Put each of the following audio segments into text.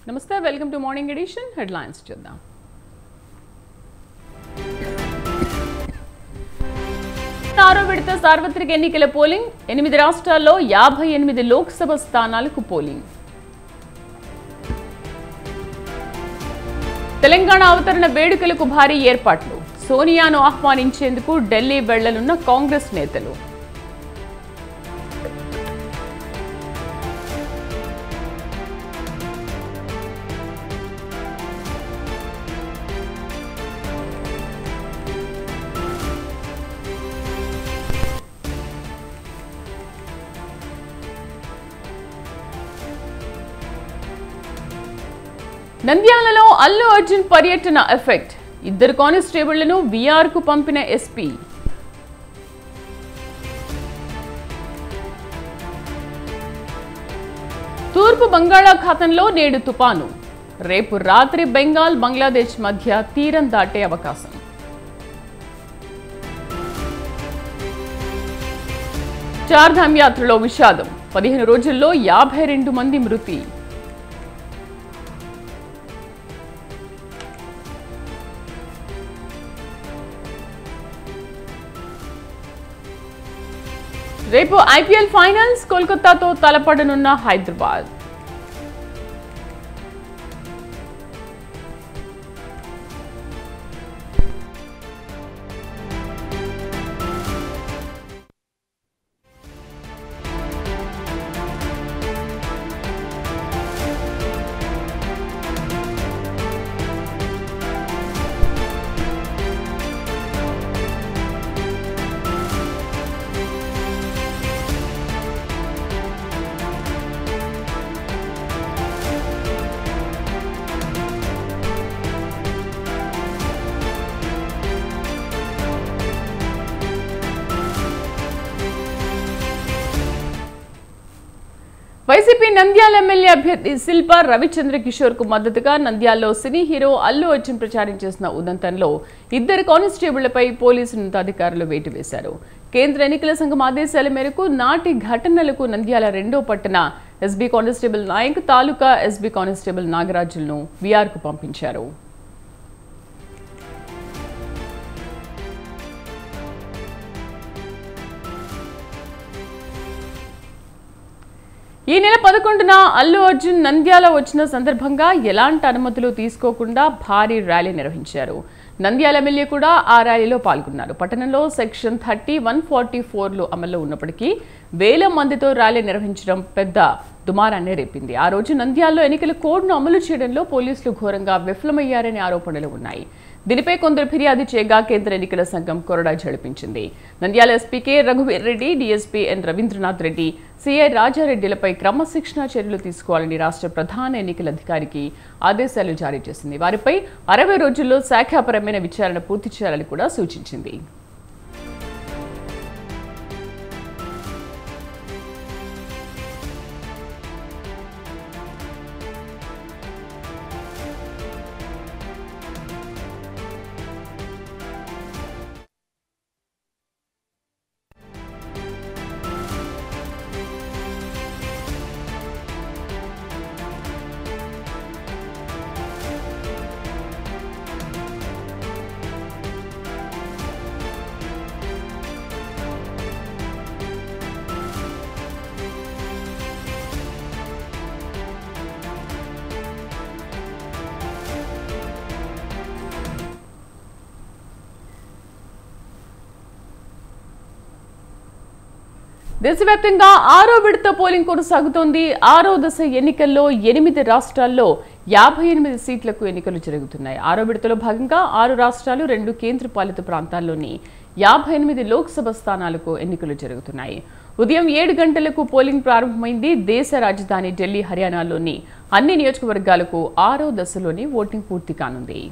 నమస్తే, welcome to morning edition. Headlines చూద్దాం. ఆరో విడత సార్వత్రిక ఎన్నికల పోలింగ్. 8 రాష్ట్రాల్లో 58 లోక్సభ స్థానాలకు పోలింగ్. తెలంగాణ అవతరణ వేడుకలకు భారీ ఏర్పాట్లు. సోనియాను ఆహ్వానించేందుకు ఢిల్లీ వెళ్లనున్న కాంగ్రెస్ నేతలు. నంద్యాలలో అల్లు అర్జున్ పర్యటన ఎఫెక్ట్. 2 కానిస్టేబుళ్లను విఆర్ కు పంపిన ఎస్పీ. తూర్పు బంగాళాఖాతంలో నేడు తుపాను. రేపు రాత్రి బెంగాల్ బంగ్లాదేశ్ మధ్య తీరం దాటే అవకాశం. చార్ధామ్ యాత్రలో విషాదం. 15 రోజుల్లో 52 మంది మృతి. రేపు ఐపీఎల్ ఫైనల్స్. కోల్కతాతో తలపడనున్న హైదరాబాద్. వైసీపీ నంద్యాల ఎమ్మెల్యే అభ్యర్థి శిల్పా రవిచంద్ర కిషోర్ కు మద్దతుగా నంద్యాలలో సినీ హీరో అల్లు అర్జున్ ప్రచారం చేసిన ఉదంతంలో 2 కానిస్టేబుళ్లపై పోలీసు ఉన్నతాధికారులు వేటు వేశారు. కేంద్ర ఎన్నికల సంఘం ఆదేశాల మేరకు నాటి ఘటనలకు నంద్యాల 2వ పట్టణ ఎస్బీ కానిస్టేబుల్ నాయక్, తాలూకా ఎస్బీ కానిస్టేబుల్ నాగరాజులను విఆర్ కు పంపించారు. ఈ నెల 11న అల్లు అర్జున్ నంద్యాల వచ్చిన సందర్భంగా ఎలాంటి అనుమతులు తీసుకోకుండా భారీ ర్యాలీ నిర్వహించారు. నంద్యాల ఎమ్మెల్యే కూడా ఆ ర్యాలీలో పాల్గొన్నారు. పట్టణంలో సెక్షన్ 30, 144లు అమల్లో ఉన్నప్పటికీ వేల మందితో ర్యాలీ నిర్వహించడం పెద్ద దుమారాన్ని రేపింది. ఆ రోజు నంద్యాలలో ఎన్నికల కోడ్ను అమలు చేయడంలో పోలీసులు ఘోరంగా విఫలమయ్యారనే ఆరోపణలు ఉన్నాయి. దీనిపై కొందరు ఫిర్యాదు చేయగా కేంద్ర ఎన్నికల సంఘం కొరడా జడిపించింది. నంద్యాల ఎస్పీ కె రఘువీర్ Reddy, DSP N Ravindranath Reddy, CI రాజారెడ్డిలపై క్రమశిక్షణా చర్యలు తీసుకోవాలని రాష్ట్ర ప్రధాన ఎన్నికల అధికారికి ఆదేశాలు జారీ చేసింది. వారిపై 60 రోజుల్లో శాఖాపరమైన విచారణ పూర్తి చేయాలని కూడా సూచించింది. దేశవ్యాప్తంగా 6వ విడత పోలింగ్ కొనసాగుతోంది. 6వ దశ ఎన్నికల్లో 8 రాష్ట్రాల్లో 58 సీట్లకు ఎన్నికలు జరుగుతున్నాయి. 6వ విడతలో భాగంగా 6 రాష్ట్రాలు, 2 కేంద్రపాలిత ప్రాంతాల్లోని 58 లోక్సభ స్థానాలకు ఎన్నికలు జరుగుతున్నాయి. ఉదయం 7 గంటలకు పోలింగ్ ప్రారంభమైంది. దేశ రాజధాని ఢిల్లీ, హర్యానాలోని అన్ని నియోజకవర్గాలకు 6వ దశలోని ఓటింగ్ పూర్తి కానుంది.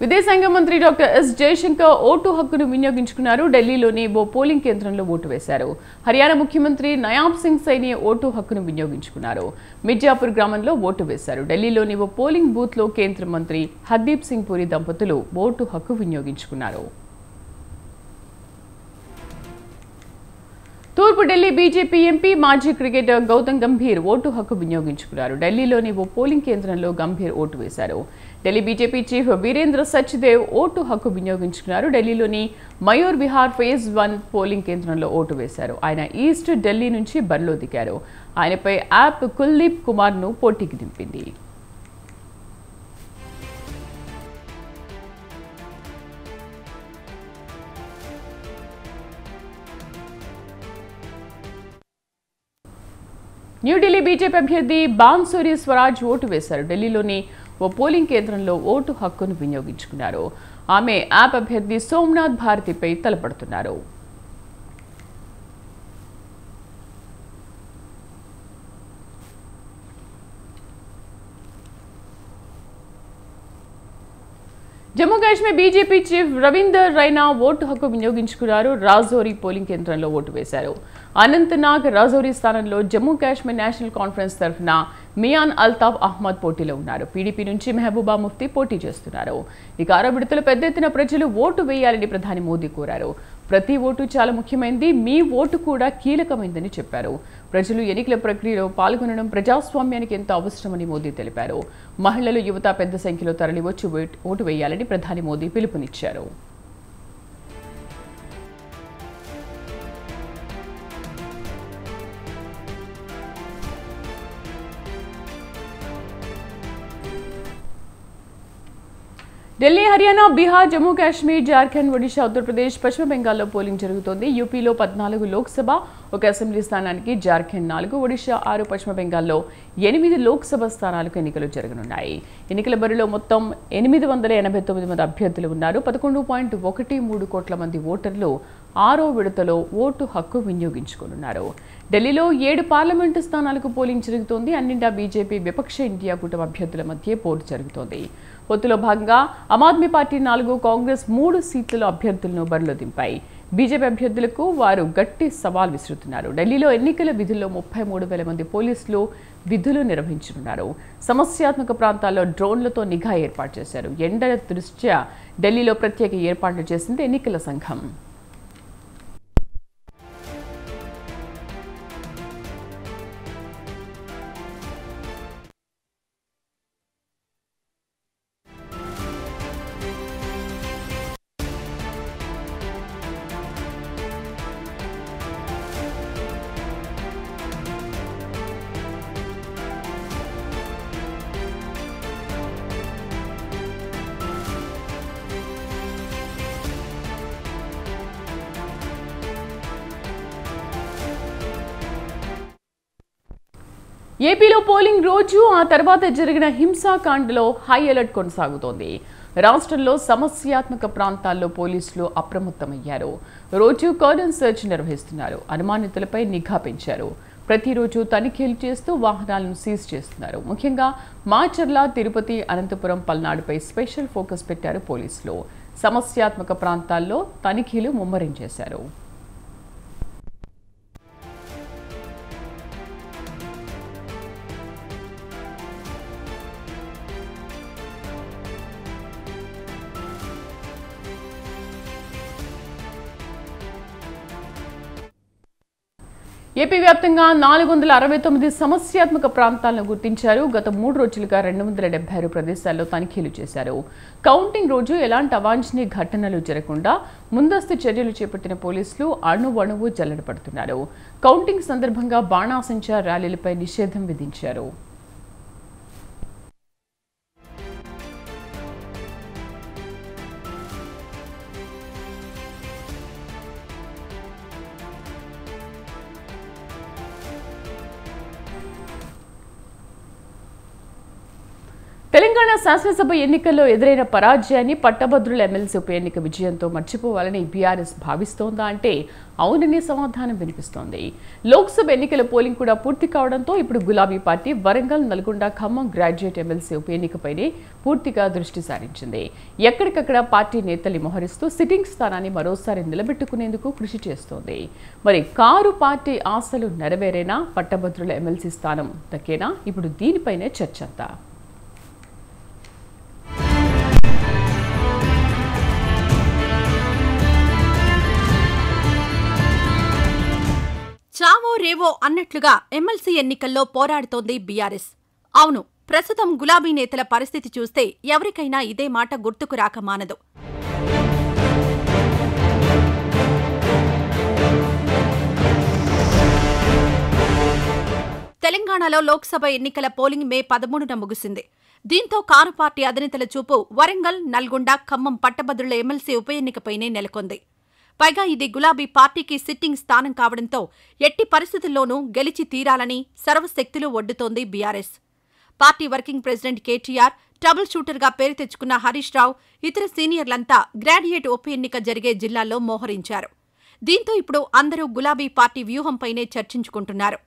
విదేశాంగ మంత్రి డాక్టర్ ఎస్ జయశంకర్ ఓటు హక్కును వినియోగించుకున్నారు. ఢిల్లీలోని ఓ పోలింగ్ కేంద్రంలో ఓటు వేశారు. హర్యానా ముఖ్యమంత్రి నయాబ్ సింగ్ సైని ఓటు హక్కును వినియోగించుకున్నారు. మిర్జాపూర్ గ్రామంలో ఓటు వేశారు. ఢిల్లీలోని ఓ పోలింగ్ బూత్ లో కేంద్ర మంత్రి హర్దీప్ సింగ్ పూరి దంపతులు ఓటు హక్కు వినియోగించుకున్నారు. తూర్పు ఢిల్లీ బీజేపీ ఎంపీ మాజీ క్రికెటర్ గౌతమ్ గంభీర్ ఓటు హక్కు వినియోగించుకున్నారు. ఢిల్లీలోని ఓ పోలింగ్ కేంద్రంలో గంభీర్ ఓటు వేశారు. ఢిల్లీ బీజేపీ చీఫ్ వీరేంద్ర సచ్దేవ్ ఓటు హక్కు వినియోగించుకున్నారు. ఢిల్లీలోని మయూర్ విహార్ ఫేజ్ 1 పోలింగ్ కేంద్రంలో ఓటు వేశారు. ఆయన ఈస్ట్ ఢిల్లీ నుంచి బరిలో దిగారు. ఆయనపై యాప్ కుల్దీప్ కుమార్ ను పోటీకి దింపింది. న్యూఢిల్లీ బీజేపీ అభ్యర్థి బాన్సూరి స్వరాజ్ ఓటు వేశారు. ఢిల్లీలోని ఓ పోలింగ్ కేంద్రంలో ఓటు హక్కును వినియోగించుకున్నారు. ఆమె యాప్ అభ్యర్థి సోమనాథ్ భారతిపై తలపడుతున్నారు. జమ్మూ కాశ్మీర్ బీజేపీ చీఫ్ రవీందర్ రైనా ఓటు హక్కు వినియోగించుకున్నారు. రాజౌరి పోలింగ్ కేంద్రంలో ఓటు వేశారు. అనంతనాగ్ రాజౌరి స్థానంలో జమ్మూ కాశ్మీర్ నేషనల్ కాన్ఫరెన్స్ తరఫున మియాన్ అల్తాఫ్ అహ్మద్ పోటీలో ఉన్నారు. పీడీపీ నుంచి మెహబూబా ముఫ్తీ పోటీ చేస్తున్నారు. ఇక ఆరో విడతలో పెద్ద ఎత్తున ప్రజలు ఓటు వేయాలని ప్రధాని మోదీ కోరారు. ప్రతి ఓటు చాలా ముఖ్యమైనది, మీ ఓటు కూడా కీలకమైందని చెప్పారు. ప్రజలు ఎన్నికల ప్రక్రియలో పాల్గొనడం ప్రజాస్వామ్యానికి ఎంతో అవసరమని మోదీ తెలిపారు. మహిళలు, యువత పెద్ద సంఖ్యలో తరలివచ్చి ఓటు వేయాలని ప్రధాని మోదీ పిలుపునిచ్చారు. ఢిల్లీ, హర్యానా, బీహార్, జమ్మూ కాశ్మీర్, జార్ఖండ్, ఒడిషా, ఉత్తరప్రదేశ్, పశ్చిమ బెంగాల్లో పోలింగ్ జరుగుతోంది. యూపీలో 14 లోక్సభ, 1 అసెంబ్లీ స్థానానికి జార్ఖండ్ 4, ఒడిషా 6, పశ్చిమ బెంగాల్లో 8 లోక్సభ స్థానాలకు ఎన్నికలు జరగనున్నాయి. ఎన్నికల బరిలో మొత్తం 889 మంది అభ్యర్థులు ఉన్నారు. 11.13 కోట్ల మంది ఓటర్లు ఆరో విడతలో ఓటు హక్కు వినియోగించుకోనున్నారు. ఢిల్లీలో 7 పార్లమెంటు స్థానాలకు పోలింగ్ జరుగుతోంది. అన్నింటా బీజేపీ, విపక్ష ఇండియా కూటమి అభ్యర్థుల మధ్య పోరు జరుగుతోంది. పొత్తులో భాగంగా ఆమ్ ఆద్మీ పార్టీ 4, కాంగ్రెస్ 3 సీట్లలో అభ్యర్థులను బరిలో దింపాయి. బీజేపీ అభ్యర్థులకు వారు గట్టి సవాల్ విసురుతున్నారు. ఢిల్లీలో ఎన్నికల విధుల్లో 33,000 మంది పోలీసులు విధులు నిర్వహించనున్నారు. సమస్యాత్మక ప్రాంతాల్లో డ్రోన్లతో నిఘా ఏర్పాటు చేశారు. ఎండల దృష్ట్యా ఢిల్లీలో ప్రత్యేక ఏర్పాట్లు చేసింది ఎన్నికల సంఘం. ఏపీలో పోలింగ్ రోజు, ఆ తర్వాత జరిగిన హింసాకాండలో హై అలర్ట్ కొనసాగుతోంది. రాష్ట్రంలో సమస్యాత్మక ప్రాంతాల్లో పోలీసులు అప్రమత్తమయ్యారు. రోజు కార్డన్ సెర్చ్ నిర్వహిస్తున్నారు. అనుమానితులపై నిఘా పెంచారు. ప్రతిరోజు తనిఖీలు చేస్తూ వాహనాలను సీజ్ చేస్తున్నారు. ముఖ్యంగా మాచర్ల, తిరుపతి, అనంతపురం, పల్నాడుపై స్పెషల్ ఫోకస్ పెట్టారు పోలీసులు. సమస్యాత్మక ప్రాంతాల్లో తనిఖీలు ముమ్మరం చేశారు. ఏపీ వ్యాప్తంగా 469 సమస్యాత్మక ప్రాంతాలను గుర్తించారు. గత 3 రోజులుగా 276 ప్రదేశాల్లో తనిఖీలు చేశారు. కౌంటింగ్ రోజు ఎలాంటి అవాంఛనీయ ఘటనలు జరగకుండా ముందస్తు చర్యలు చేపట్టిన పోలీసులు అణువణువు జల్లెడపడుతున్నారు. కౌంటింగ్ సందర్భంగా బాణాసంచా ర్యాలీలపై నిషేధం విధించారు. తెలంగాణ శాసనసభ ఎన్నికల్లో ఎదురైన పరాజయాన్ని పట్టభద్రుల ఎమ్మెల్సీ ఉప ఎన్నిక విజయంతో మర్చిపోవాలని బీఆర్ఎస్ భావిస్తోందా అంటే అవుననే సమాధానం వినిపిస్తోంది. లోక్సభ ఎన్నికల పోలింగ్ కూడా పూర్తి కావడంతో ఇప్పుడు గులాబీ party Warangal, Nalgonda, Khammam graduate MLC ఉప ఎన్నికపైనే పూర్తిగా దృష్టి సారించింది. ఎక్కడికక్కడ పార్టీ నేతల్ని మోహరిస్తూ సిట్టింగ్ స్థానాన్ని మరోసారి నిలబెట్టుకునేందుకు కృషి చేస్తోంది. మరి కారు పార్టీ ఆశలు నెరవేరేనా, పట్టభద్రుల ఎమ్మెల్సీ స్థానం దక్కేనా? ఇప్పుడు దీనిపైనే చర్చ అంతా. చావో రేవో అన్నట్లుగా ఎమ్మెల్సీ ఎన్నికల్లో పోరాడుతోంది బీఆర్ఎస్. అవును, ప్రస్తుతం గులాబీ నేతల పరిస్థితి చూస్తే ఎవరికైనా ఇదే మాట గుర్తుకు రాక మానదు. తెలంగాణలో లోక్సభ ఎన్నికల పోలింగ్ మే 13న ముగిసింది. దీంతో కారు పార్టీ అధినేతల చూపు వరంగల్, నల్గొండ, ఖమ్మం పట్టభద్రుల ఎమ్మెల్సీ ఉప ఎన్నికపైనే నెలకొంది. పైగా ఇది గులాబీ పార్టీకి సిట్టింగ్ స్థానం కావడంతో ఎట్టి పరిస్థితుల్లోనూ గెలిచి తీరాలని సర్వశక్తులు ఒడ్డుతోంది BRS. Party working president KTR, trouble షూటర్గా పేరు తెచ్చుకున్న హరీష్ రావు, ఇతర సీనియర్లంతా గ్రాడ్యుయేట్ ఉప ఎన్నిక జరిగే జిల్లాల్లో మోహరించారు. దీంతో ఇప్పుడు అందరూ గులాబీ పార్టీ వ్యూహంపైనే చర్చించుకుంటున్నారు.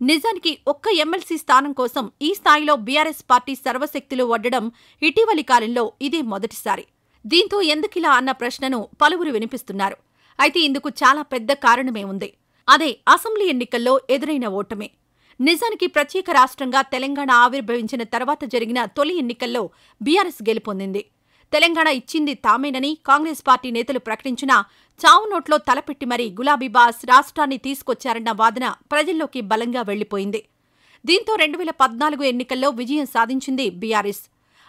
నిజానికి ఒక్క ఎమ్మెల్సీ స్థానం కోసం ఈ స్థాయిలో బీఆర్ఎస్ పార్టీ సర్వశక్తులు ఒడ్డడం ఇటీవలి కాలంలో ఇదే మొదటిసారి. దీంతో ఎందుకిలా అన్న ప్రశ్నను పలువురు వినిపిస్తున్నారు. అయితే ఇందుకు చాలా పెద్ద కారణమే ఉంది. అదే అసెంబ్లీ ఎన్నికల్లో ఎదురైన ఓటమే. నిజానికి ప్రత్యేక రాష్ట్రంగా తెలంగాణ ఆవిర్భవించిన తర్వాత జరిగిన తొలి ఎన్నికల్లో బీఆర్ఎస్ గెలుపొందింది. తెలంగాణ ఇచ్చింది తామేనని కాంగ్రెస్ పార్టీ నేతలు ప్రకటించినా చావు నోట్లో తలపెట్టి మరీ గులాబీ బాస్ రాష్ట్రాన్ని తీసుకొచ్చారన్న వాదన ప్రజల్లోకి బలంగా వెళ్లిపోయింది. దీంతో 2014 ఎన్నికల్లో విజయం సాధించింది బీఆర్ఎస్.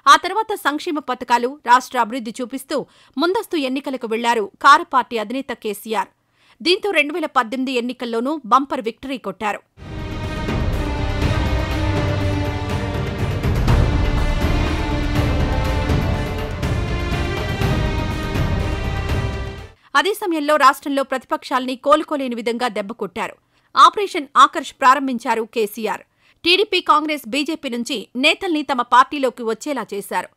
ఆ తర్వాత సంక్షేమ పథకాలు, రాష్ట్ర అభివృద్ధి చూపిస్తూ ముందస్తు ఎన్నికలకు వెళ్లారు కారు పార్టీ అధినేత కేసీఆర్. దీంతో 2018 ఎన్నికల్లోనూ బంపర్ విక్టరీ కొట్టారు. అదే సమయంలో రాష్ట్రంలో ప్రతిపక్షాల్ని కోలుకోలేని విధంగా దెబ్బకొట్టారు. ఆపరేషన్ ఆకర్ష్ ప్రారంభించారు కేసీఆర్. టీడీపీ, కాంగ్రెస్, బీజేపీ నుంచి నేతల్ని తమ పార్టీలోకి వచ్చేలా చేశారు.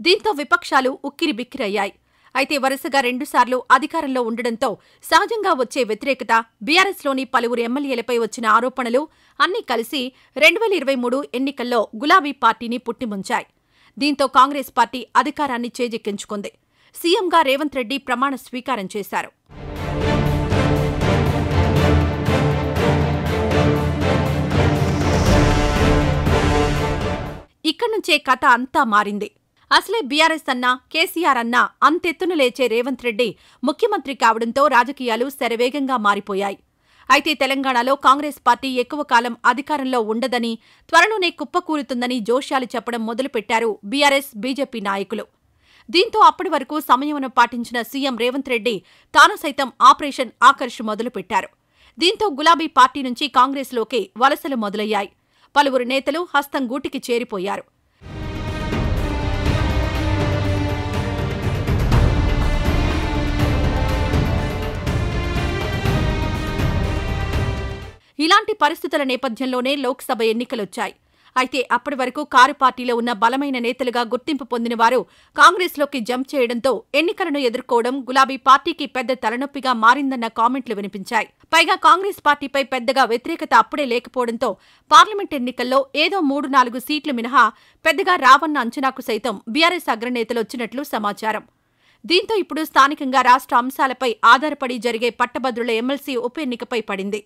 దీంతో విపక్షాలు ఉక్కిరిబిక్కిరయ్యాయి. అయితే వరుసగా 2 సార్లు అధికారంలో ఉండడంతో సహజంగా వచ్చే వ్యతిరేకత, బీఆర్ఎస్లోని పలువురు ఎమ్మెల్యేలపై వచ్చిన ఆరోపణలు అన్నీ కలిసి 2023 ఎన్నికల్లో గులాబీ పార్టీని పుట్టిముంచాయి. దీంతో కాంగ్రెస్ పార్టీ అధికారాన్ని చేజిక్కించుకుంది. సీఎంగా రేవంత్ రెడ్డి ప్రమాణ స్వీకారం చేశారు. ఇక్కడ్నుంచే కథ అంతా మారింది. అసలే బీఆర్ఎస్ అన్నా, కేసీఆర్ అన్నా అంతెత్తున లేచే రేవంత్ రెడ్డి ముఖ్యమంత్రి కావడంతో రాజకీయాలు శరవేగంగా మారిపోయాయి. అయితే తెలంగాణలో కాంగ్రెస్ పార్టీ ఎక్కువ కాలం అధికారంలో ఉండదని, త్వరలోనే కుప్పకూలుతుందని జోష్యాలు చెప్పడం మొదలుపెట్టారు బీఆర్ఎస్, బీజేపీ నాయకులు. దీంతో అప్పటి వరకు సంయమనం పాటించిన సీఎం రేవంత్ రెడ్డి తాను సైతం ఆపరేషన్ ఆకర్ష్ మొదలుపెట్టారు. దీంతో గులాబీ పార్టీ నుంచి కాంగ్రెస్లోకి వలసలు మొదలయ్యాయి. పలువురు నేతలు హస్తం గూటికి చేరిపోయారు. ఇలాంటి పరిస్థితుల నేపథ్యంలోనే లోక్సభ ఎన్నికలొచ్చాయి. అయితే అప్పటి వరకు కారు పార్టీలో ఉన్న బలమైన నేతలుగా గుర్తింపు పొందిన వారు కాంగ్రెస్లోకి జంప్ చేయడంతో ఎన్నికలను ఎదుర్కోవడం గులాబీ పార్టీకి పెద్ద తలనొప్పిగా మారిందన్న కామెంట్లు వినిపించాయి. పైగా కాంగ్రెస్ పార్టీపై పెద్దగా వ్యతిరేకత అప్పుడే లేకపోవడంతో పార్లమెంట్ ఎన్నికల్లో ఏదో 3-4 సీట్లు మినహా పెద్దగా రావన్న అంచనాకు సైతం బీఆర్ఎస్ అగ్రనేతలు వచ్చినట్లు సమాచారం. దీంతో ఇప్పుడు స్థానికంగా రాష్ట్ర అంశాలపై ఆధారపడి జరిగే పట్టభద్రుల ఎమ్మెల్సీ ఉప ఎన్నికపై పడింది.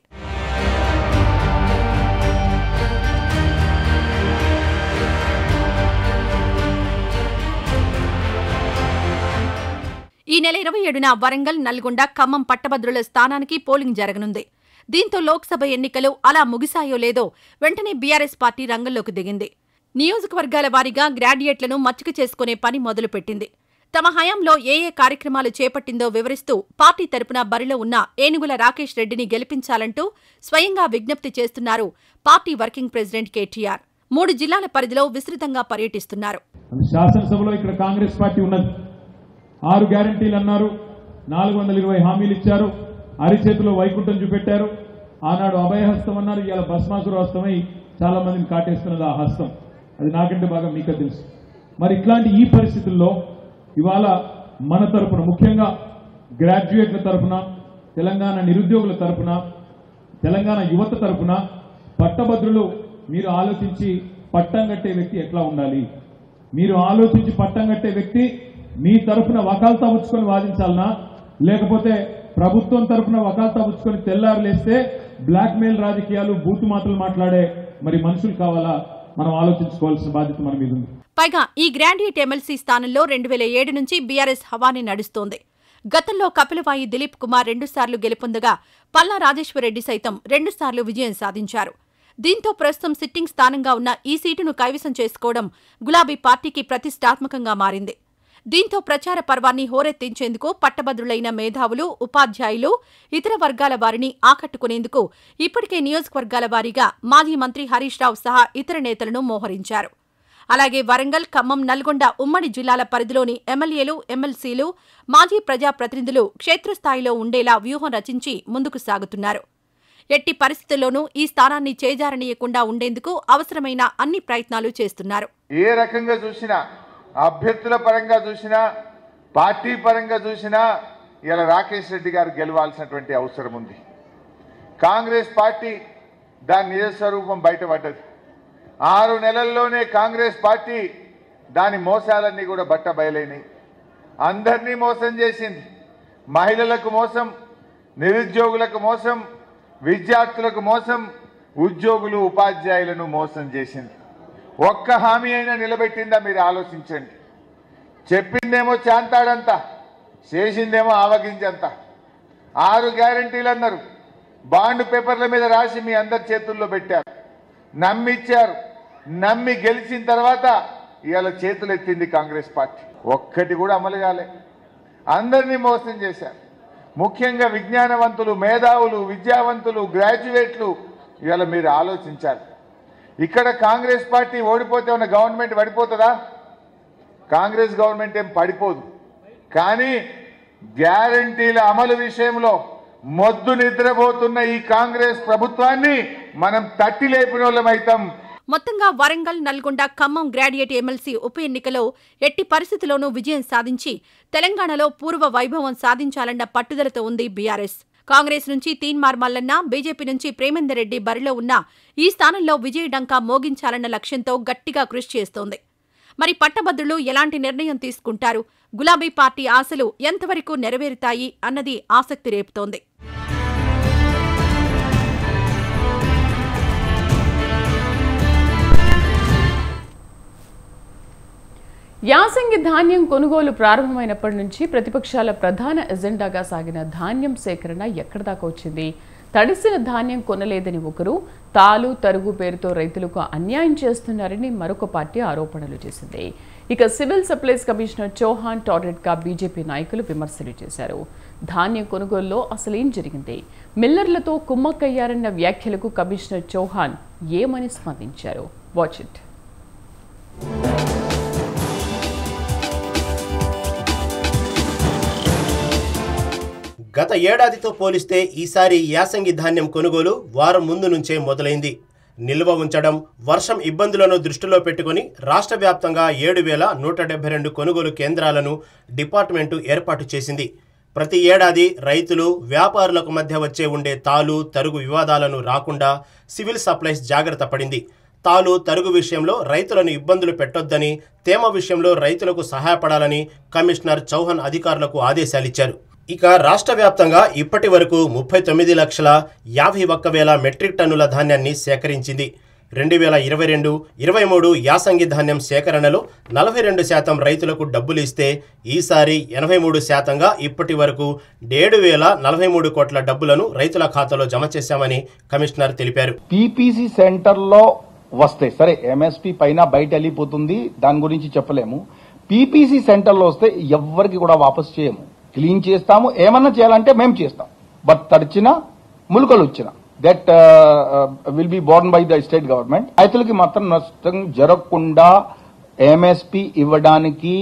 ఈ నెల 27న వరంగల్, నల్గొండ, ఖమ్మం పట్టభద్రుల స్థానానికి పోలింగ్ జరగనుంది. దీంతో లోక్సభ ఎన్నికలు అలా ముగిసాయో లేదో వెంటనే బీఆర్ఎస్ పార్టీ రంగంలోకి దిగింది. నియోజకవర్గాల వారీగా గ్రాడ్యుయేట్లను మచ్చిక చేసుకునే పని మొదలుపెట్టింది. తమ హయాంలో ఏ కార్యక్రమాలు చేపట్టిందో వివరిస్తూ పార్టీ తరపున బరిలో ఉన్న ఏనుగుల రాకేష్ రెడ్డిని గెలిపించాలంటూ స్వయంగా విజ్ఞప్తి చేస్తున్నారు పార్టీ వర్కింగ్ ప్రెసిడెంట్ కేటీఆర్. 3 జిల్లాల పరిధిలో విస్తృతంగా పర్యటిస్తున్నారు. శాసనసభలో ఇక్కడ కాంగ్రెస్ పార్టీ ఉన్నది. 6 గ్యారంటీలు అన్నారు, 420 హామీలు ఇచ్చారు. అరిచేతిలో వైకుంఠం చూపెట్టారు. ఆనాడు అభయహస్తం అన్నారు, ఇవాళ భస్మాసుర హస్తమై చాలా మందిని కాటేస్తున్నది ఆ హస్తం. అది నాకంటే బాగా మీకే తెలుసు. మరి ఇట్లాంటి ఈ పరిస్థితుల్లో ఇవాళ మన తరపున, ముఖ్యంగా గ్రాడ్యుయేట్ల తరపున, తెలంగాణ నిరుద్యోగుల తరపున, తెలంగాణ యువత తరపున పట్టభద్రులు మీరు ఆలోచించి పట్టం కట్టే వ్యక్తి ఎట్లా ఉండాలి, మీరు ఆలోచించి పట్టం కట్టే వ్యక్తి మీ తరపున వకాల్తా పుచ్చుకొని వాదించాలనా, లేకపోతే ప్రభుత్వం తరపున వకాల్తా పుచ్చుకొని తెల్లారులేస్తే బ్లాక్ మెయిల్ రాజకీయాలు, బూతు మాటలు మాట్లాడే మరి మనుషులు కావాలా? మనం ఆలోచించుకోవాల్సిన బాధ్యత మన మీద ఉంది. పైగా ఈ గ్రాడ్యుయేట్ ఎమ్మెల్సీ స్థానంలో 2007 నుంచి బీఆర్ఎస్ హవానే నడుస్తోంది. గతంలో కపిలవాయి దిలీప్ కుమార్ 2 సార్లు గెలుపొందగా పల్లా రాజేశ్వరరెడ్డి సైతం 2 సార్లు విజయం సాధించారు. దీంతో ప్రస్తుతం సిట్టింగ్ స్థానంగా ఉన్న ఈ సీటును కైవసం చేసుకోవడం గులాబీ పార్టీకి ప్రతిష్టాత్మకంగా మారింది. దీంతో ప్రచార పర్వాన్ని హోరెత్తించేందుకు పట్టభద్రులైన మేధావులు, ఉపాధ్యాయులు, ఇతర వర్గాల వారిని ఆకట్టుకునేందుకు ఇప్పటికే నియోజకవర్గాల వారీగా మాజీ మంత్రి హరీష్ రావు సహా ఇతర నేతలను మోహరించారు. అలాగే వరంగల్, ఖమ్మం, నల్గొండ ఉమ్మడి జిల్లాల పరిధిలోని ఎమ్మెల్యేలు, ఎమ్మెల్సీలు, మాజీ ప్రజాప్రతినిధులు క్షేత్రస్థాయిలో ఉండేలా వ్యూహం రచించి ముందుకు సాగుతున్నారు. ఎట్టి పరిస్థితుల్లోనూ ఈ స్థానాన్ని చేజారనీయకుండా ఉండేందుకు అవసరమైన అన్ని ప్రయత్నాలు చేస్తున్నారు. ఏ రకంగా చూసినా, అభ్యర్థుల పరంగా చూసినా, పార్టీ పరంగా చూసినా ఇలా రాకేష్ రెడ్డి గారు గెలవాల్సినటువంటి అవసరం ఉంది. కాంగ్రెస్ పార్టీ దాని నిజ స్వరూపం బయటపడ్డది. 6 నెలల్లోనే కాంగ్రెస్ పార్టీ దాని మోసాలన్నీ కూడా బట్ట బయలైనాయి. అందరినీ మోసం చేసింది. మహిళలకు మోసం, నిరుద్యోగులకు మోసం, విద్యార్థులకు మోసం, ఉద్యోగులు, ఉపాధ్యాయులను మోసం చేసింది. ఒక్క హామీ అయినా నిలబెట్టిందా? మీరు ఆలోచించండి. చెప్పిందేమో చాంతాడంతా, చేసిందేమో ఆవగింజంతా. 6 గ్యారంటీలు అన్నారు, బాండ్ పేపర్ల మీద రాసి మీ అందరి చేతుల్లో పెట్టారు, నమ్మిచ్చారు. నమ్మి గెలిచిన తర్వాత ఇవాళ చేతులు ఎత్తింది కాంగ్రెస్ పార్టీ. ఒక్కటి కూడా అమలు కాలే. అందరినీ మోసం చేశారు. ముఖ్యంగా విజ్ఞానవంతులు, మేధావులు, విద్యావంతులు, గ్రాడ్యుయేట్లు ఇవాళ మీరు ఆలోచించాలి. ఇక్కడ కాంగ్రెస్ పార్టీ ఓడిపోతే ఉన్న గవర్నమెంట్ పడిపోతుందా? కాంగ్రెస్ గవర్నమెంట్ ఏం పడిపోదు. కానీ గ్యారంటీల అమలు విషయంలో మొద్దు నిద్రపోతున్న ఈ కాంగ్రెస్ ప్రభుత్వాన్ని మనం తట్టి లేపిన వాళ్ళమైతాం. మొత్తంగా వరంగల్, నల్గొండ, ఖమ్మం గ్రాడ్యుయేట్ ఎమ్మెల్సీ ఉప ఎన్నికలో ఎట్టి పరిస్థితుల్లోనూ విజయం సాధించి తెలంగాణలో పూర్వ వైభవం సాధించాలన్న పట్టుదలతో ఉంది బీఆర్ఎస్. కాంగ్రెస్ నుంచి తీన్మార్ మల్లన్న, బీజేపీ నుంచి ప్రేమేందర్ రెడ్డి బరిలో ఉన్న ఈ స్థానంలో విజయడంకా మోగించాలన్న లక్ష్యంతో గట్టిగా కృషి చేస్తోంది. మరి పట్టభద్రులు ఎలాంటి నిర్ణయం తీసుకుంటారు? గులాబీ పార్టీ ఆశలు ఎంతవరకు నెరవేరుతాయి అన్నది ఆసక్తి రేపుతోంది. యాసంగి ధాన్యం కొనుగోలు ప్రారంభమైనప్పటి నుంచి ప్రతిపక్షాల ప్రధాన ఎజెండాగా సాగిన ధాన్యం సేకరణ ఎక్కడిదాకా వచ్చింది? తడిసిన ధాన్యం కొనలేదని ఒకరు, తాలు తరుగు పేరుతో రైతులకు అన్యాయం చేస్తున్నారని మరొక పార్టీ ఆరోపణలు చేసింది. ఇక సివిల్ సప్లైస్ కమిషనర్ చౌహాన్ టార్గెట్గా బీజేపీ నాయకులు విమర్శలు చేశారు. ధాన్యం కొనుగోలులో అసలేం జరిగింది? మిల్లర్లతో కుమ్మక్కయ్యారన్న వ్యాఖ్యలకు కమిషనర్ చౌహాన్ ఏమని స్పందించారు? Watch it. గత ఏడాదితో పోలిస్తే ఈసారి యాసంగి ధాన్యం కొనుగోలు వారం ముందు నుంచే మొదలైంది. నిల్వ ఉంచడం, వర్షం ఇబ్బందులను దృష్టిలో పెట్టుకుని రాష్ట్ర వ్యాప్తంగా 7,172 కొనుగోలు కేంద్రాలను డిపార్ట్మెంటు ఏర్పాటు చేసింది. ప్రతి ఏడాది రైతులు, వ్యాపారులకు మధ్య వచ్చే ఉండే తాలు, తరుగు వివాదాలను రాకుండా సివిల్ సప్లైస్ జాగ్రత్త పడింది. తాలు, తరుగు విషయంలో రైతులను ఇబ్బందులు పెట్టొద్దని, తేమ విషయంలో రైతులకు సహాయపడాలని కమిషనర్ చౌహాన్ అధికారులకు ఆదేశాలిచ్చారు. ఇక రాష్ట్ర వ్యాప్తంగా ఇప్పటి వరకు 39,51,000 మెట్రిక్ టన్నుల ధాన్యాన్ని సేకరించింది. 2022-23 యాసంగి ధాన్యం సేకరణలో 42% రైతులకు డబ్బులు ఇస్తే ఈసారి 83%గా ఇప్పటి వరకు 7,043 కోట్ల డబ్బులను రైతుల ఖాతాలో జమ చేశామని కమిషనర్ తెలిపారు. పీపీసీ సెంటర్లో వస్తే సరే, ఎంఎస్పీ పైన బయట వెళ్ళిపోతుంది, దాని గురించి చెప్పలేము. పీపీసీ సెంటర్లో వస్తే ఎవ్వరికి కూడా వాపస్ చేయము, క్లీన్ చేస్తాము. ఏమన్నా చేయాలంటే మేము చేస్తాం. బట్ తడిచిన ములుకలు వచ్చిన that will be born by the state government. రైతులకి మాత్రం నష్టం జరగకుండా ఎంఎస్పీ ఇవ్వడానికి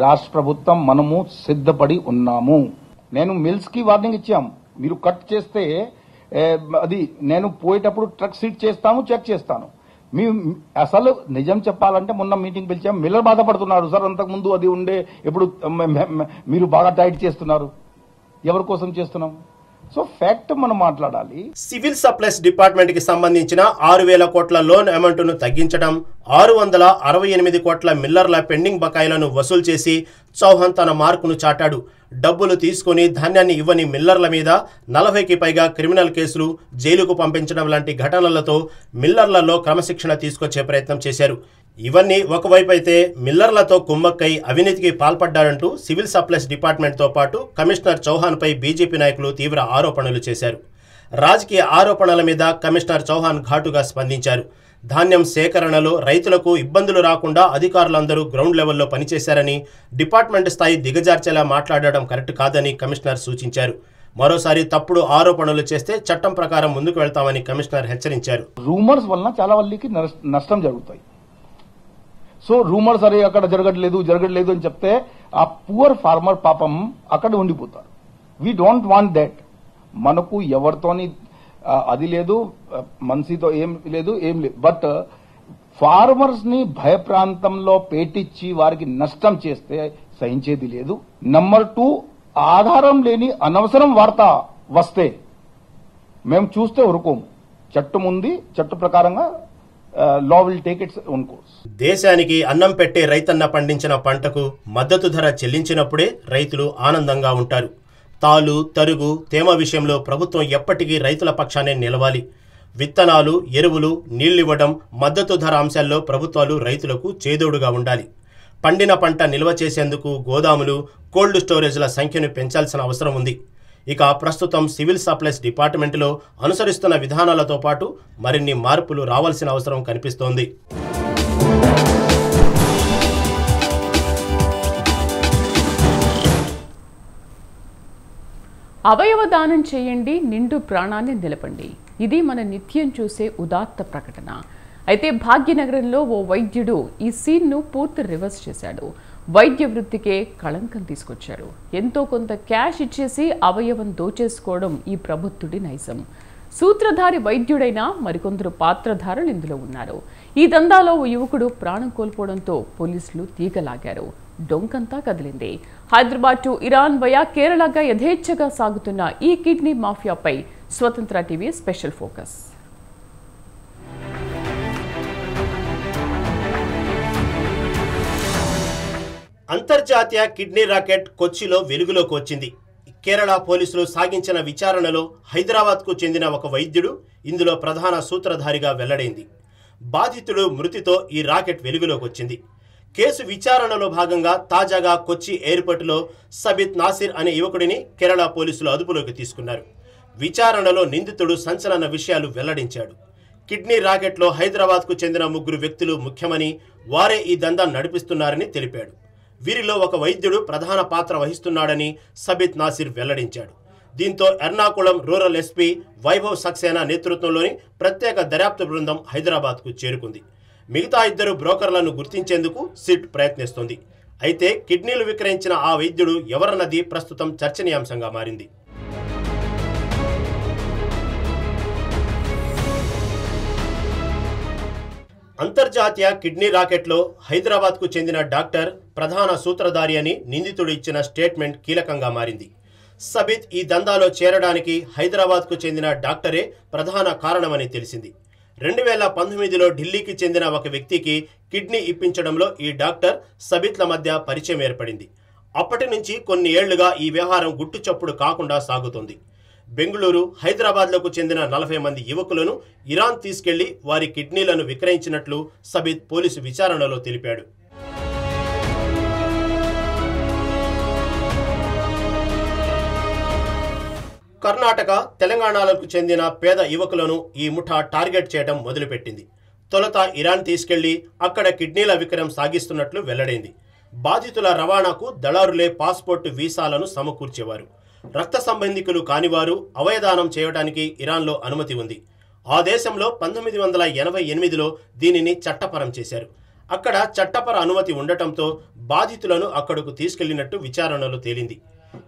రాష్ట్ర ప్రభుత్వం మనము సిద్ధపడి ఉన్నాము. నేను మిల్స్కి వార్నింగ్ ఇచ్చాం, మీరు కట్ చేస్తే అది నేను పోయేటప్పుడు ట్రక్ సీట్ చేస్తాను, చెక్ చేస్తాను. మీ అసలు నిజం చెప్పాలంటే మొన్న మీటింగ్ పిలిచాం, మిల్లర్ బాధపడుతున్నారు సార్, అంతకుముందు అది ఉండే, ఇప్పుడు మీరు బాగా టైట్ చేస్తున్నారు. ఎవరి కోసం చేస్తున్నాం? సో ఫ్యాక్ట్ మనం మాట్లాడాలి. సివిల్ సప్లైస్ డిపార్ట్మెంట్ కి సంబంధించిన 6,000 కోట్ల లోన్ అమౌంట్ ను తగ్గించడం, 668 కోట్ల మిల్లర్ల పెండింగ్ బకాయిలను వసూలు చేసి చౌహాన్ తన మార్కును చాటాడు. డబ్బులు తీసుకుని ధాన్యాన్ని ఇవ్వని మిల్లర్ల మీద 40కి పైగా క్రిమినల్ కేసులు, జైలుకు పంపించడం లాంటి ఘటనలతో మిల్లర్లలో క్రమశిక్షణ తీసుకొచ్చే ప్రయత్నం చేశారు. ఇవన్నీ ఒకవైపు అయితే మిల్లర్లతో కుమ్మక్కై అవినీతికి పాల్పడ్డారంటూ సివిల్ సప్లైస్ డిపార్ట్మెంట్తో పాటు కమిషనర్ చౌహాన్పై బీజేపీ నాయకులు తీవ్ర ఆరోపణలు చేశారు. రాజకీయ ఆరోపణల మీద కమిషనర్ చౌహాన్ ఘాటుగా స్పందించారు. ధాన్యం సేకరణలో రైతులకు ఇబ్బందులు రాకుండా అధికారులందరూ గ్రౌండ్ లెవెల్లో పనిచేశారని, డిపార్ట్మెంట్ స్థాయి దిగజార్చేలా మాట్లాడడం కరెక్ట్ కాదని కమిషనర్ సూచించారు. మరోసారి తప్పుడు ఆరోపణలు చేస్తే చట్టం ప్రకారం ముందుకు వెళ్తామని కమిషనర్ హెచ్చరించారు. రూమర్స్ వలన చాలా వాళ్ళకి నష్టం జరుగుతాయి. సో రూమర్స్ అరే అక్కడ జరగట్లేదు అని చెప్తే ఆ పూర్ ఫార్మర్ పాపం అక్కడ ఉండిపోతారు. We don't want that. మనకు ఎవరితోని అది లేదు, మనిషితో ఏం లేదు. బట్ ఫార్మర్స్ ని భయప్రాంతంలో పెట్టించి వారికి నష్టం చేస్తే సహించేది లేదు. నంబర్ 2, ఆధారం లేని అనవసరం వార్త వస్తే మేము చూస్తే ఊరుకోము. చట్టం ఉంది, చట్ట ప్రకారంగా law will take its own course. దేశానికి అన్నం పెట్టే రైతన్న పండించిన పంటకు మద్దతు ధర చెల్లించినప్పుడే రైతులు ఆనందంగా ఉంటారు. తాలు, తరుగు, తేమ విషయంలో ప్రభుత్వం ఎప్పటికీ రైతుల పక్షానే నిలవాలి. విత్తనాలు, ఎరువులు, నీళ్లివ్వడం, మద్దతు ధర అంశాల్లో ప్రభుత్వాలు రైతులకు చేదోడుగా ఉండాలి. పండిన పంట నిల్వ చేసేందుకు గోదాములు, కోల్డ్ స్టోరేజ్ల సంఖ్యను పెంచాల్సిన అవసరం ఉంది. ఇక ప్రస్తుతం సివిల్ సప్లైస్ డిపార్ట్మెంట్లో అనుసరిస్తున్న విధానాలతో పాటు మరిన్ని మార్పులు రావాల్సిన అవసరం కనిపిస్తోంది. అవయవ దానం చేయండి, నిండు ప్రాణాన్ని నిలపండి. ఇది మన నిత్యం చూసే ఉదాత్త ప్రకటన. అయితే భాగ్యనగరంలో ఓ వైద్యుడు ఈ సీన్ను పూర్తి రివర్స్ చేశాడు. వైద్య వృత్తికే కళంకం తీసుకొచ్చారు. ఎంతో కొంత క్యాష్ ఇచ్చేసి అవయవం దోచేసుకోవడం ఈ ప్రభుత్వుడి నైజం. సూత్రధారి వైద్యుడైనా మరికొందరు పాత్రధారులు ఇందులో ఉన్నారు. ఈ దందాలో ఓ యువకుడు ప్రాణం కోల్పోవడంతో పోలీసులు తీగలాగారు. డొంకంతా కదిలింది. హైదరాబాద్ టు ఇరాన్ వయా కేరళగా యథేచ్ఛగా సాగుతున్న ఈ కిడ్నీ మాఫియాపై స్వతంత్ర టీవీ స్పెషల్ ఫోకస్. అంతర్జాతీయ కిడ్నీ రాకెట్ కొచ్చిలో వెలుగులోకి వచ్చింది. కేరళ పోలీసులు సాగించిన విచారణలో హైదరాబాద్కు చెందిన ఒక వైద్యుడు ఇందులో ప్రధాన సూత్రధారిగా వెల్లడైంది. బాధితుడు మృతితో ఈ రాకెట్ వెలుగులోకి వచ్చింది. కేసు విచారణలో భాగంగా తాజాగా కొచ్చి ఎయిర్పోర్టులో సబిత్ నాసిర్ అనే యువకుడిని కేరళ పోలీసులు అదుపులోకి తీసుకున్నారు. విచారణలో నిందితుడు సంచలన విషయాలు వెల్లడించాడు. కిడ్నీ రాకెట్లో హైదరాబాద్కు చెందిన 3 వ్యక్తులు ముఖ్యమని, వారే ఈ దందా నడిపిస్తున్నారని తెలిపాడు. వీరిలో ఒక వైద్యుడు ప్రధాన పాత్ర వహిస్తున్నాడని సబిత్ నాసిర్ వెల్లడించాడు. దీంతో ఎర్నాకుళం రూరల్ ఎస్పీ వైభవ్ సక్సేనా నేతృత్వంలోని ప్రత్యేక దర్యాప్తు బృందం హైదరాబాద్కు చేరుకుంది. మిగతా 2 బ్రోకర్లను గుర్తించేందుకు సిట్ ప్రయత్నిస్తోంది. అయితే కిడ్నీలు విక్రయించిన ఆ వైద్యుడు ఎవరన్నది ప్రస్తుతం చర్చనీయాంశంగా మారింది. అంతర్జాతీయ కిడ్నీ రాకెట్లో హైదరాబాద్కు చెందిన డాక్టర్ ప్రధాన సూత్రధారి అని నిందితుడు ఇచ్చిన స్టేట్మెంట్ కీలకంగా మారింది. సబిత్ ఈ దందాలో చేరడానికి హైదరాబాద్కు చెందిన డాక్టరే ప్రధాన కారణమని తెలిసింది. 2019లో ఢిల్లీకి చెందిన ఒక వ్యక్తికి కిడ్నీ ఇప్పించడంలో ఈ డాక్టర్ సబిత్ల మధ్య పరిచయం ఏర్పడింది. అప్పటి నుంచి కొన్ని ఏళ్లుగా ఈ వ్యవహారం గుట్టుచప్పుడు కాకుండా సాగుతోంది. బెంగళూరు, హైదరాబాద్లకు చెందిన 40 మంది యువకులను ఇరాన్ తీసుకెళ్లి వారి కిడ్నీలను విక్రయించినట్లు సబిత్ పోలీసు విచారణలో తెలిపాడు. కర్ణాటక, తెలంగాణలకు చెందిన పేద యువకులను ఈ ముఠా టార్గెట్ చేయడం మొదలుపెట్టింది. తొలుత ఇరాన్ తీసుకెళ్లి అక్కడ కిడ్నీల విక్రయం సాగిస్తున్నట్లు వెల్లడైంది. బాధితుల రవాణాకు దళారులే పాస్పోర్టు వీసాలను సమకూర్చేవారు. రక్త సంబంధికులు కానివారు అవయదానం చేయడానికి ఇరాన్లో అనుమతి ఉంది. ఆ దేశంలో 1988లో దీనిని చట్టపరం చేశారు. అక్కడ చట్టపర అనుమతి ఉండటంతో బాధితులను అక్కడకు తీసుకెళ్లినట్టు విచారణలో తేలింది.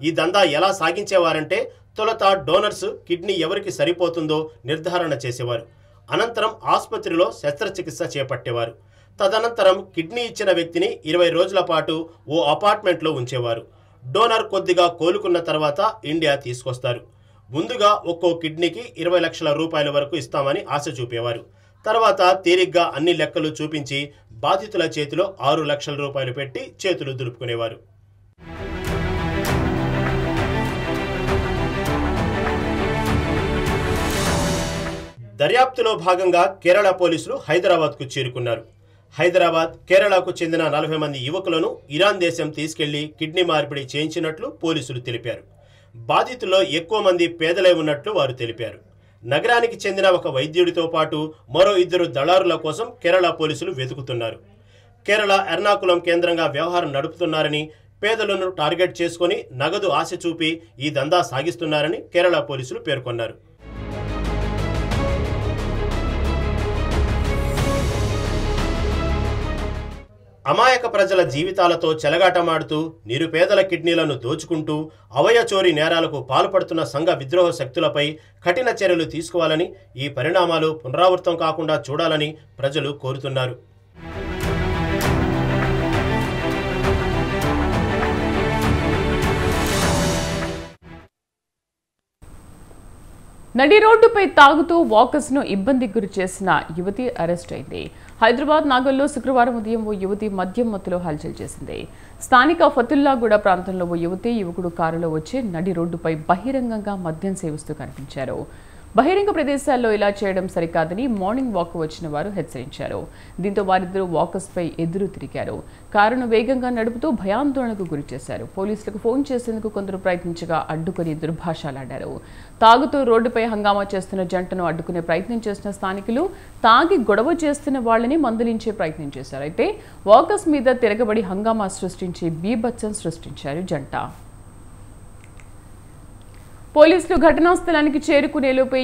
ఈ దందా ఎలా సాగించేవారంటే తొలుత డోనర్స్ కిడ్నీ ఎవరికి సరిపోతుందో నిర్ధారణ చేసేవారు. అనంతరం ఆసుపత్రిలో శస్త్రచికిత్స చేపట్టేవారు. తదనంతరం కిడ్నీ ఇచ్చిన వ్యక్తిని 20 రోజుల పాటు ఓ అపార్ట్మెంట్లో ఉంచేవారు. డోనర్ కొద్దిగా కోలుకున్న తర్వాత ఇండియా తీసుకొస్తారు. ముందుగా ఒక్కో కిడ్నీకి 20 లక్షల రూపాయల వరకు ఇస్తామని ఆశ చూపేవారు. తర్వాత తీరిగ్గా అన్ని లెక్కలు చూపించి బాధితుల చేతిలో 6 లక్షల రూపాయలు పెట్టి చేతులు దులుపుకునేవారు. దర్యాప్తులో భాగంగా కేరళ పోలీసులు హైదరాబాద్కు చేరుకున్నారు. హైదరాబాద్, కేరళకు చెందిన 40 మంది యువకులను ఇరాన్ దేశం తీసుకెళ్లి కిడ్నీ మార్పిడి చేయించినట్లు పోలీసులు తెలిపారు. బాధితుల్లో ఎక్కువ మంది పేదలే ఉన్నట్లు వారు తెలిపారు. నగరానికి చెందిన ఒక వైద్యుడితో పాటు మరో 2 దళారుల కోసం కేరళ పోలీసులు వెతుకుతున్నారు. కేరళ ఎర్నాకులం కేంద్రంగా వ్యవహారం నడుపుతున్నారని, పేదలను టార్గెట్ చేసుకుని నగదు ఆశ చూపి ఈ దందా సాగిస్తున్నారని కేరళ పోలీసులు పేర్కొన్నారు. అమాయక ప్రజల జీవితాలతో చెలగాటమాడుతూ నిరుపేదల కిడ్నీలను దోచుకుంటూ అవయచోరీ నేరాలకు పాల్పడుతున్న సంఘ విద్రోహ శక్తులపై కఠిన చర్యలు తీసుకోవాలని, ఈ పరిణామాలు పునరావృతం కాకుండా చూడాలని ప్రజలు కోరుతున్నారు. నడి రోడ్డుపై తాగుతూ వాకర్స్ ను ఇబ్బందికి గురి చేసిన యువతి అరెస్ట్ అయింది. హైదరాబాద్ నాగల్లో శుక్రవారం ఉదయం ఓ యువతి మద్యం మత్తులో హల్చల్ చేసింది. స్థానిక ఫతుల్లాగూడ ప్రాంతంలో ఓ యువకుడు కారులో వచ్చి నడి రోడ్డుపై బహిరంగంగా మద్యం సేవిస్తూ కనిపించారు. బహిరంగ ప్రదేశాల్లో ఇలా చేయడం సరికాదని మార్నింగ్ వాక్ వచ్చిన వారు హెచ్చరించారు. దీంతో వారిద్దరూ వాకర్స్ పై ఎదురు తిరిగారు. కారును వేగంగా నడుపుతూ భయాందోళనకు గురి చేశారు. పోలీసులకు ఫోన్ చేసేందుకు కొందరు ప్రయత్నించగా అడ్డుకుని దుర్భాషలాడారు. తాగుతూ రోడ్డుపై హంగామా చేస్తున్న జంటను అడ్డుకునే ప్రయత్నం చేసిన స్థానికులు తాగి గొడవ చేస్తున్న వాళ్ళని మందలించే ప్రయత్నం చేశారు. అయితే వాకర్స్ మీద తిరగబడి హంగామా సృష్టించి బీభత్సం సృష్టించారు జంట. పోలీసులు ఘటనా స్థలానికి చేరుకునేలోపే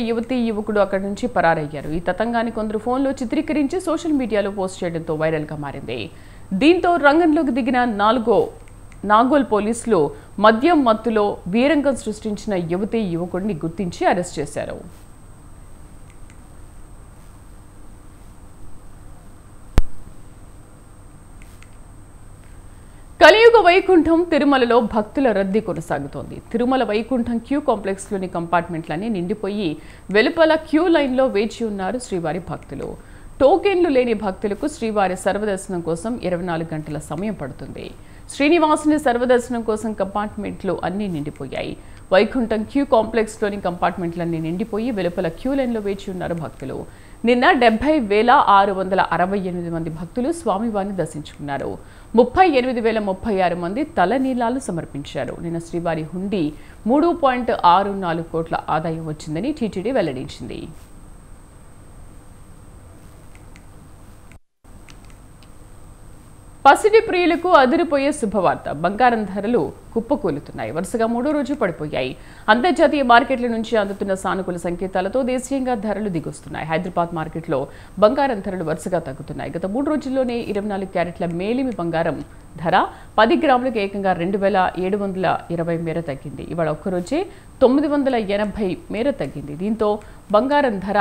యువకుడు అక్కడి నుంచి పరారయ్యారు. ఈ తతంగాన్ని కొందరు ఫోన్లో చిత్రీకరించి సోషల్ మీడియాలో పోస్ట్ చేయడంతో వైరల్గా మారింది. దీంతో రంగంలోకి దిగిన నాగోల్ పోలీసులు మద్యం మత్తులో వీరంగం సృష్టించిన యువకుడిని గుర్తించి అరెస్ట్ చేశారు. కలియుగ వైకుంఠం తిరుమలలో భక్తుల రద్దీ కొనసాగుతోంది. తిరుమల వైకుంఠం క్యూ కాంప్లెక్స్లోని కంపార్ట్మెంట్లన్నీ నిండిపోయి వెలుపల క్యూ లైన్లో వేచి ఉన్నారు శ్రీవారి భక్తులు. టోకెన్లు లేని భక్తులకు శ్రీవారి సర్వదర్శనం కోసం 24 గంటల సమయం పడుతుంది. శ్రీనివాసుని సర్వదర్శనం కోసం కంపార్ట్మెంట్లు అన్నీ నిండిపోయాయి. వైకుంఠం క్యూ కాంప్లెక్స్లోని కంపార్ట్మెంట్లన్నీ నిండిపోయి వెలుపల క్యూ లైన్లో వేచి ఉన్నారు భక్తులు. నిన్న 70,668 మంది భక్తులు స్వామివారిని దర్శించుకున్నారు. 38,036 మంది తలనీలాలు సమర్పించారు. నిన్న శ్రీవారి హుండీ 3.64 కోట్ల ఆదాయం వచ్చిందని టీటీడీ వెల్లడించింది. పసిడి ప్రియులకు అదిరిపోయే శుభవార్త. బంగారం ధరలు కుప్పకూలుతున్నాయి. వరుసగా 3వ రోజు పడిపోయాయి. అంతర్జాతీయ మార్కెట్ల నుంచి అందుతున్న సానుకూల సంకేతాలతో దేశీయంగా ధరలు దిగొస్తున్నాయి. హైదరాబాద్ మార్కెట్లో బంగారం ధరలు వరుసగా తగ్గుతున్నాయి. గత 3 రోజుల్లోనే 24 క్యారెట్ల మేలిమి బంగారం ధర 10 గ్రాములకు ఏకంగా 2,720 మేర తగ్గింది. ఇవాళ ఒక్కరోజే 980 మేర తగ్గింది. దీంతో బంగారం ధర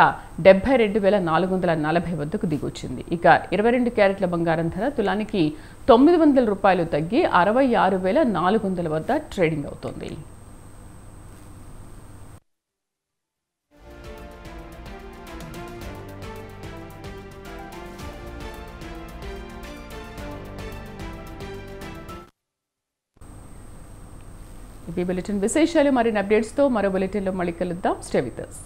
72,440 వద్దకు దిగొచ్చింది. ఇక 22 క్యారెట్ల బంగారం ధర తులానికి 900 రూపాయలు తగ్గి 66,400 వద్ద ట్రేడింగ్ అవుతోంది. ఈ బులెటిన్ విశేషాలు మరిన్ని అప్డేట్స్తో మరో బులెటిన్లో మళ్ళీ కలుద్దాం. Stay with us.